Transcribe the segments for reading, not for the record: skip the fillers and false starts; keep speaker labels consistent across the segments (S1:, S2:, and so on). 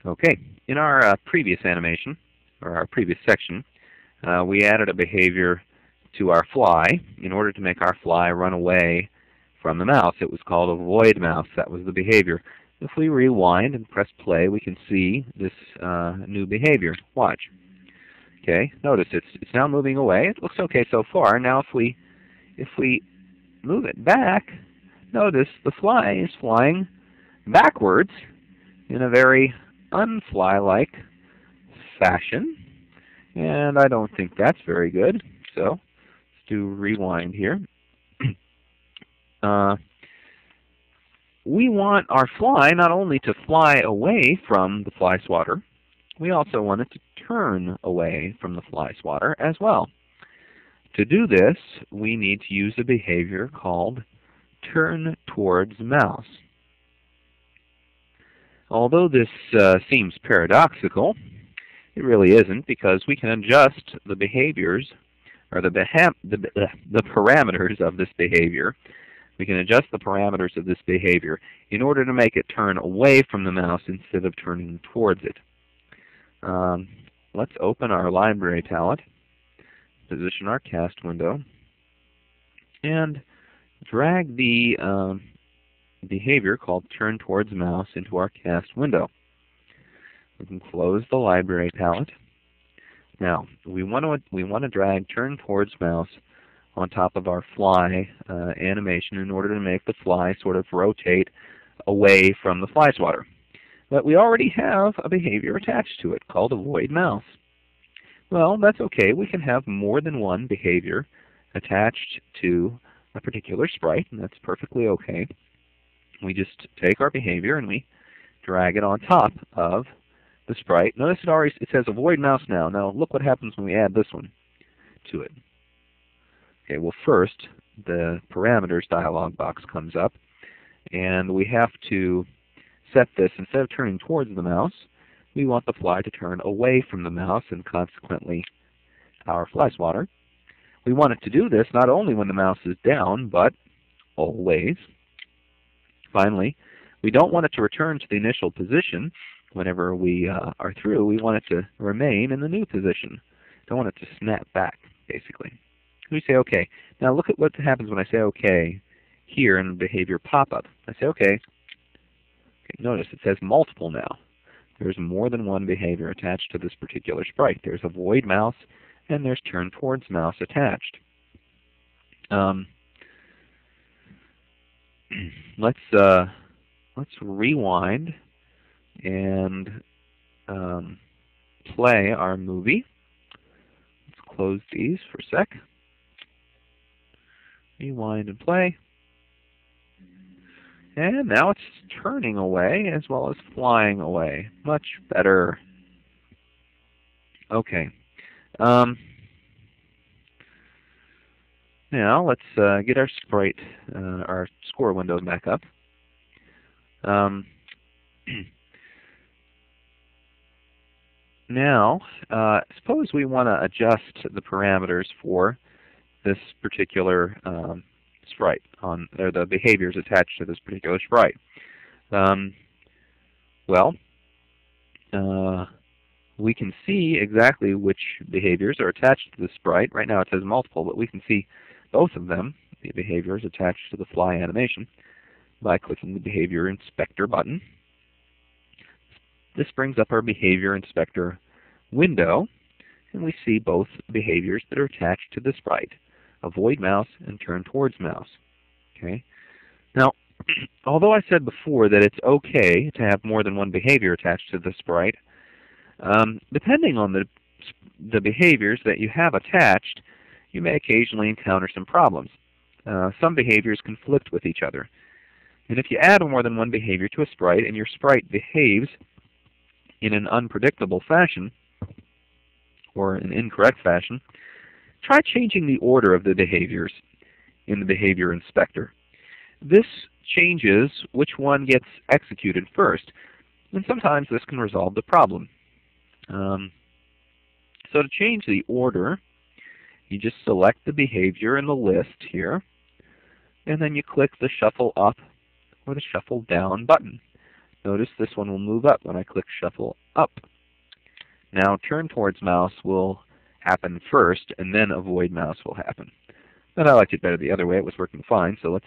S1: Okay, in our previous animation, or our previous section, we added a behavior to our fly in order to make our fly run away from the mouse. It was called avoid mouse. That was the behavior. If we rewind and press play, we can see this new behavior. Watch. Okay, notice it's now moving away. It looks okay so far. Now if we move it back, notice the fly is flying backwards in a very unfly-like fashion, and I don't think that's very good. So let's do rewind here. We want our fly not only to fly away from the fly swatter, we also want it to turn away from the fly swatter as well. To do this, we need to use a behavior called turn towards mouse. Although this seems paradoxical, it really isn't, because we can adjust the behaviors, or the parameters of this behavior. We can adjust the parameters of this behavior in order to make it turn away from the mouse instead of turning towards it. Let's open our library palette, position our cast window, and drag the behavior called turn towards mouse into our cast window. We can close the library palette. Now, we want to drag turn towards mouse on top of our fly animation in order to make the fly sort of rotate away from the fly swatter. But we already have a behavior attached to it called avoid mouse. Well, that's okay. We can have more than one behavior attached to a particular sprite, and that's perfectly okay. We just take our behavior and we drag it on top of the sprite. Notice it says avoid mouse now. Now look what happens when we add this one to it. Okay, well first the parameters dialog box comes up, and we have to set this, instead of turning towards the mouse, we want the fly to turn away from the mouse and consequently our fly swatter. We want it to do this not only when the mouse is down, but always. Finally, we don't want it to return to the initial position whenever we are through. We want it to remain in the new position. Don't want it to snap back, basically. We say OK. Now look at what happens when I say OK here in the behavior pop-up. I say OK. Okay. Notice it says multiple now. There's more than one behavior attached to this particular sprite. There's avoid mouse and there's turn towards mouse attached. Let's rewind and play our movie. Let's close these for a sec. Rewind and play. And now it's turning away as well as flying away. Much better. Okay. Now let's get our sprite, our score window back up. Now, suppose we want to adjust the parameters for this particular sprite, or the behaviors attached to this particular sprite. We can see exactly which behaviors are attached to the sprite. Right now it says multiple, but we can see both of them, the behaviors attached to the fly animation, by clicking the Behavior Inspector button. This brings up our Behavior Inspector window, and we see both behaviors that are attached to the sprite, avoid mouse and turn towards mouse. Okay. Now, although I said before that it's okay to have more than one behavior attached to the sprite, depending on the behaviors that you have attached, you may occasionally encounter some problems. Some behaviors conflict with each other. And if you add more than one behavior to a sprite and your sprite behaves in an unpredictable fashion, or an incorrect fashion, try changing the order of the behaviors in the Behavior Inspector. This changes which one gets executed first, and sometimes this can resolve the problem. So to change the order, you just select the behavior in the list here, and then you click the Shuffle Up or the Shuffle Down button. Notice this one will move up when I click Shuffle Up. Now Turn Towards Mouse will happen first, and then Avoid Mouse will happen. But I liked it better the other way. It was working fine, so let's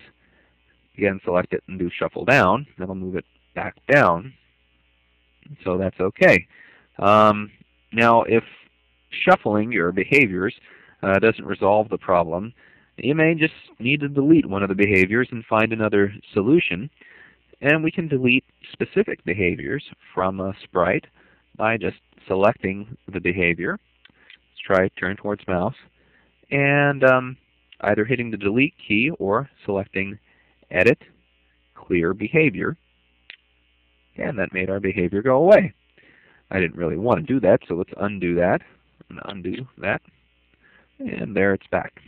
S1: again select it and do Shuffle Down. That'll move it back down. So that's okay. Now if shuffling your behaviors doesn't resolve the problem, you may just need to delete one of the behaviors and find another solution. And we can delete specific behaviors from a sprite by just selecting the behavior. Let's try Turn Towards Mouse. And either hitting the Delete key or selecting Edit, Clear Behavior. And that made our behavior go away. I didn't really want to do that, so let's undo that. And undo that. And there it's back.